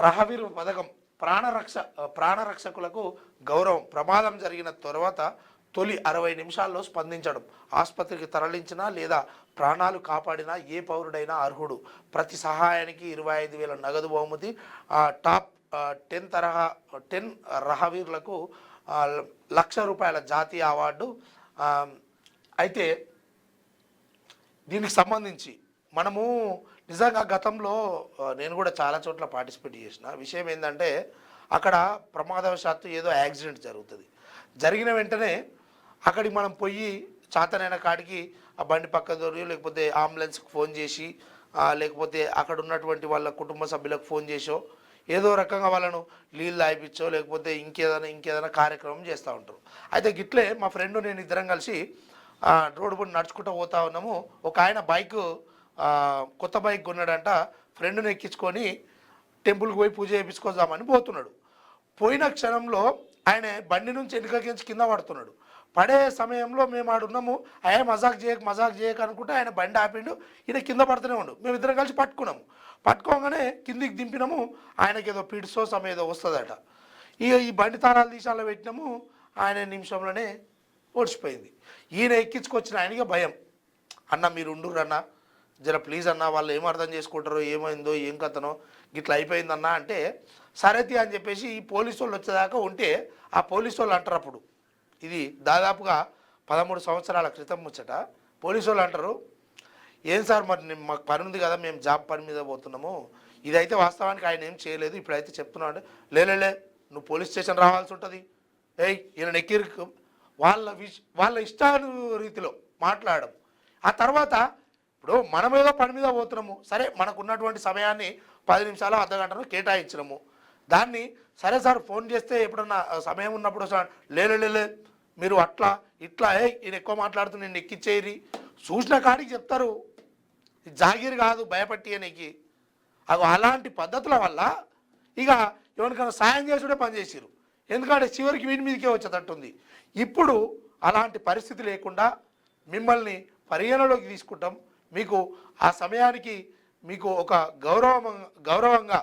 రహవీర్ పథకం ప్రాణరక్షకులకు గౌరవం. ప్రమాదం జరిగిన తర్వాత తొలి 60 నిమిషాల్లో స్పందించడం, ఆసుపత్రికి తరలించినా లేదా ప్రాణాలు కాపాడినా ఏ పౌరుడైనా అర్హుడు. ప్రతి సహాయానికి 25,000 నగదు బహుమతి. టాప్ 10 రహవీర్లకు ₹1,00,000 జాతీయ అవార్డు. ఆ, అయితే దీనికి సంబంధించి మనము నిజంగా గతంలో నేను కూడా చాలా చోట్ల పార్టిసిపేట్ చేసిన విషయం ఏంటంటే, అక్కడ ప్రమాదవశాత్తు ఏదో యాక్సిడెంట్ జరుగుతుంది. జరిగిన వెంటనే అక్కడికి మనం పోయి చాతనైన కాడికి ఆ బండి పక్క దొరి లేకపోతే అంబులెన్స్కి ఫోన్ చేసి లేకపోతే అక్కడ ఉన్నటువంటి వాళ్ళ కుటుంబ సభ్యులకు ఫోన్ చేసో ఏదో రకంగా వాళ్ళను నీళ్ళు తాగిపించో లేకపోతే ఇంకేదైనా కార్యక్రమం చేస్తూ ఉంటారు. అయితే గిట్లే మా ఫ్రెండ్ నేను ఇద్దరం కలిసి రోడ్డు పడి నడుచుకుంటూ పోతా ఉన్నాము. ఒక ఆయన బైక్ కొత్త బైక్ కొన్నాడంట. ఫ్రెండ్ని ఎక్కించుకొని టెంపుల్కి పోయి పూజ చేయించుకోదామని పోతున్నాడు. పోయిన క్షణంలో ఆయన బండి నుంచి వెనుకకించి కింద పడుతున్నాడు. పడే సమయంలో మేము ఆడున్నాము. మజాక్ చేయక అనుకుంటే ఆయన బండి ఆపిండు. ఈయన కింద పడుతూనే ఉండు. మేము ఇద్దరం కలిసి పట్టుకున్నాము. పట్టుకోగానే కిందికి దింపినాము. ఆయనకి ఏదో పిడిసో సమయం ఏదో వస్తుందట. ఈ బండి తాళాలు తీసాలో పెట్టినాము. ఆయన నిమిషంలోనే ఓడిచిపోయింది. ఈయన ఎక్కించుకొచ్చిన ఆయనకి భయం. అన్న మీరు ఉండుర్రు అన్న, జర ప్లీజ్ అన్న, వాళ్ళు ఏం అర్థం చేసుకుంటారో ఏమైందో ఏం కథనో గిట్లా అయిపోయిందన్న అంటే, సరేతి అని చెప్పేసి ఈ పోలీసు వాళ్ళు వచ్చేదాకా ఉంటే ఆ పోలీసు వాళ్ళు అంటారు అప్పుడు, ఇది దాదాపుగా 13 సంవత్సరాల క్రితం ముచ్చట. పోలీసు వాళ్ళు అంటారు, ఏం సార్ మరి మాకు పని ఉంది కదా, మేము జాబ్ పని మీద పోతున్నాము, ఇదైతే వాస్తవానికి ఆయన ఏం చేయలేదు, ఇప్పుడైతే చెప్తున్నావు అంటే, లేలే నువ్వు పోలీస్ స్టేషన్ రావాల్సి ఉంటుంది, ఈయన ఎక్కిరి వాళ్ళ ఇష్టాను రీతిలో మాట్లాడడం. ఆ తర్వాత ఇప్పుడు మనం ఏదో పని మీద పోతున్నాము, సరే మనకు ఉన్నటువంటి సమయాన్ని 10 నిమిషాలు అర్ధగంటను కేటాయించినాము. దాన్ని సరే సార్ ఫోన్ చేస్తే ఎప్పుడన్నా సమయం ఉన్నప్పుడు లేలే మీరు అట్లా ఇట్లా ఈయన ఎక్కువ మాట్లాడుతూ నేను ఎక్కిచ్చేయరి చూసిన కాడికి చెప్తారు. జాగిరి కాదు భయపట్టియనికి. అలాంటి పద్ధతుల వల్ల ఇక ఎవరికైనా సాయం చేసుడే పని చేసిరు. ఎందుకంటే చివరికి వీటి మీదకే వచ్చేటట్టుంది. ఇప్పుడు అలాంటి పరిస్థితి లేకుండా మిమ్మల్ని పరిగణలోకి తీసుకుంటాం. మీకు ఆ సమయానికి మీకు ఒక గౌరవంగా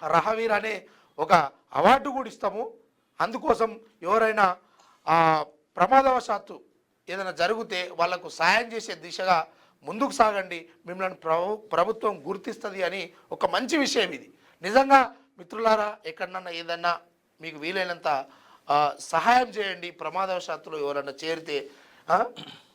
రహవీర్ అనే ఒక అవార్డు కూడా ఇస్తాము. అందుకోసం ఎవరైనా ప్రమాదవశాత్తు ఏదైనా జరిగితే వాళ్లకు సాయం చేసే దిశగా ముందుకు సాగండి, మిమ్మల్ని ప్రభుత్వం గుర్తిస్తుంది అని ఒక మంచి విషయం ఇది. నిజంగా మిత్రులారా, ఎక్కడన్నా ఏదన్నా మీకు వీలైనంత సహాయం చేయండి. ప్రమాదవశాత్తులో ఎవరన్నా చేరితే